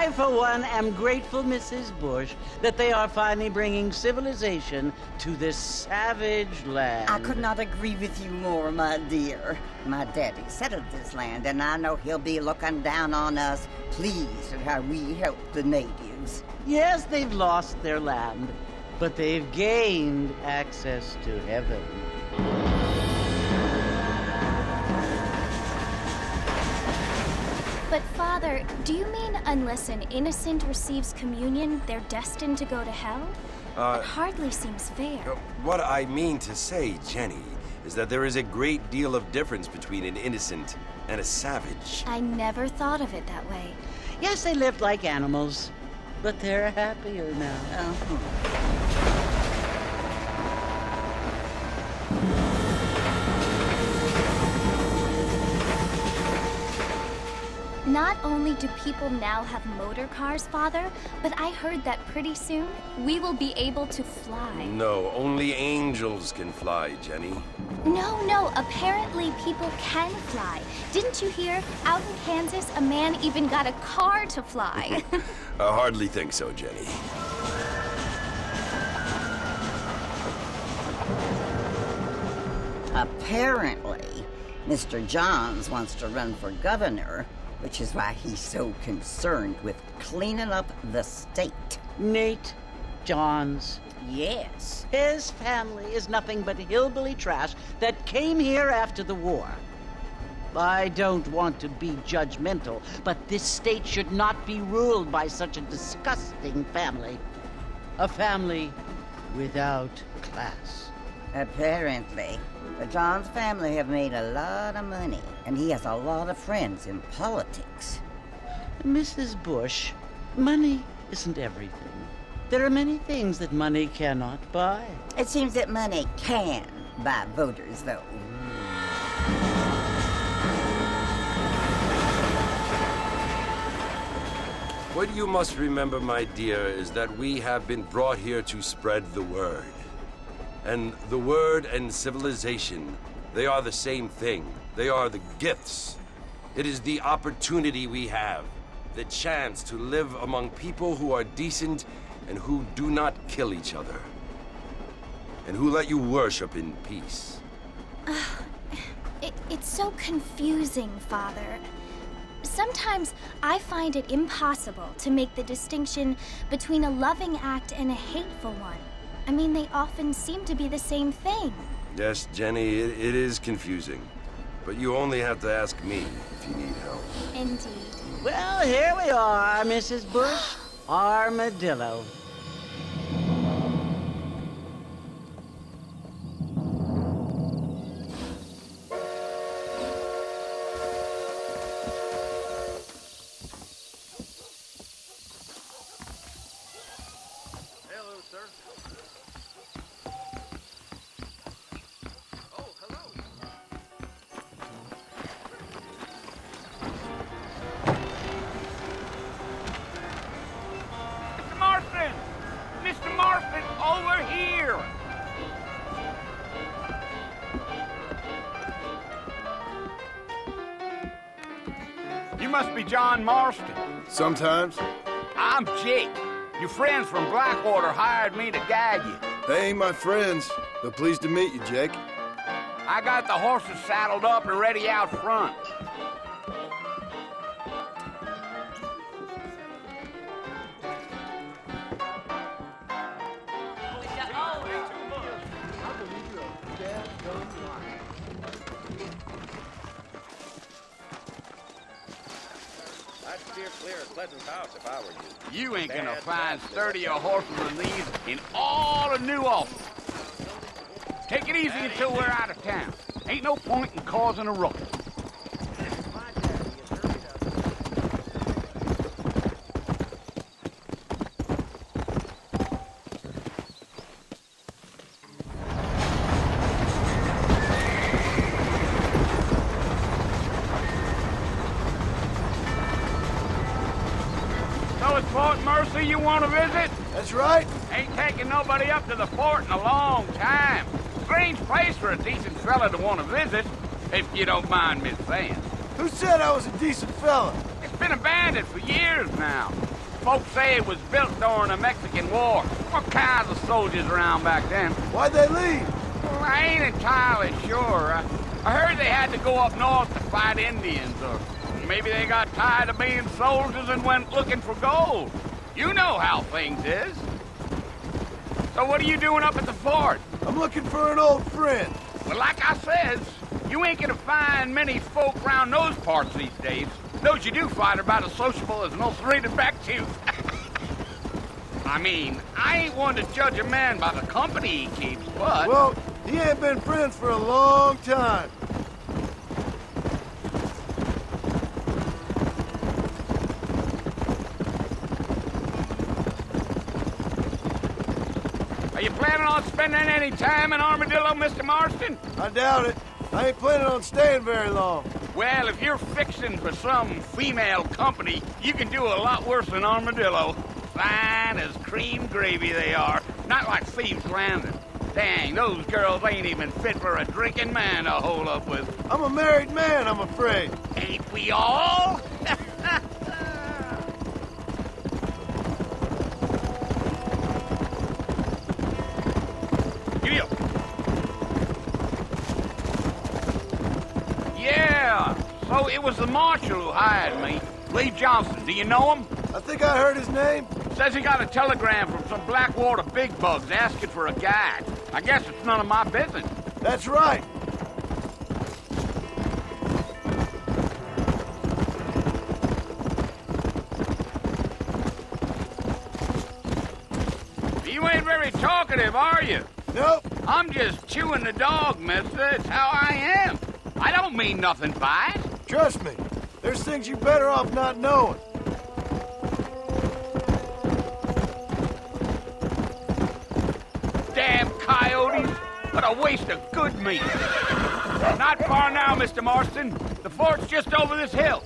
I, for one, am grateful, Mrs. Bush, that they are finally bringing civilization to this savage land. I could not agree with you more, my dear. My daddy settled this land, and I know he'll be looking down on us, pleased at how we help the natives. Yes, they've lost their land, but they've gained access to heaven. But, Father, do you mean unless an innocent receives communion, they're destined to go to hell? That hardly seems fair. What I mean to say, Jenny, is that there is a great deal of difference between an innocent and a savage. I never thought of it that way. Yes, they lived like animals, but they're happier now. Not only do people now have motor cars, Father, but I heard that pretty soon we will be able to fly. No, only angels can fly, Jenny. No, apparently people can fly. Didn't you hear? Out in Kansas, a man even got a car to fly. I hardly think so, Jenny. Apparently, Mr. Johns wants to run for governor, which is why he's so concerned with cleaning up the state. Nate Johns. Yes. His family is nothing but hillbilly trash that came here after the war. I don't want to be judgmental, but this state should not be ruled by such a disgusting family. A family without class. Apparently. The Johns family have made a lot of money, and he has a lot of friends in politics. Mrs. Bush, money isn't everything. There are many things that money cannot buy. It seems that money can buy voters, though. What you must remember, my dear, is that we have been brought here to spread the word. And the word and civilization, they are the same thing. They are the gifts. It is the opportunity we have, the chance to live among people who are decent and who do not kill each other, and who let you worship in peace. It's so confusing, Father. Sometimes I find it impossible to make the distinction between a loving act and a hateful one. I mean, they often seem to be the same thing. Yes, Jenny, it is confusing. But you only have to ask me if you need help. Indeed. Well, here we are, Mrs. Bush. Armadillo. Over here! You must be John Marston. Sometimes. I'm Jake. Your friends from Blackwater hired me to guide you. They ain't my friends, but pleased to meet you, Jake. I got the horses saddled up and ready out front. I'd steer clear of Pleasant's house if I were you. You ain't gonna find sturdier horses than these in all of New Orleans. Take it easy until we're out of town. Ain't no point in causing a ruckus. So it's Fort Mercer you want to visit? That's right. Ain't taking nobody up to the fort in a long time. Strange place for a decent fella to want to visit, if you don't mind me saying. Who said I was a decent fella? It's been abandoned for years now. Folks say it was built during the Mexican War. All kinds of soldiers around back then. Why'd they leave? Well, I ain't entirely sure. I heard they had to go up north to fight Indians, or maybe they got tired of being soldiers and went looking for gold. You know how things is. So what are you doing up at the fort? I'm looking for an old friend. Well, like I says, you ain't gonna find many folk around those parts these days. Those you do find are about as sociable as an ulcerated back tooth. I mean, I ain't one to judge a man by the company he keeps, but... Well, he ain't been friends for a long time. Are you planning on spending any time in Armadillo, Mr. Marston? I doubt it. I ain't planning on staying very long. Well, if you're fixing for some female company, you can do a lot worse than Armadillo. Fine as cream gravy they are, not like Thieves' Landing. Dang, those girls ain't even fit for a drinking man to hold up with. I'm a married man, I'm afraid. Ain't we all? Giddy up. Yeah, so it was the marshal who hired me. Lee Johnson, do you know him? I think I heard his name. Says he got a telegram from some Blackwater big bugs asking for a guide. I guess it's none of my business. That's right. You ain't very talkative, are you? Nope. I'm just chewing the dog, mister. It's how I am. I don't mean nothing by it. Trust me. There's things you're better off not knowing. Damn coyotes. What a waste of good meat. Not far now, Mr. Marston. The fort's just over this hill.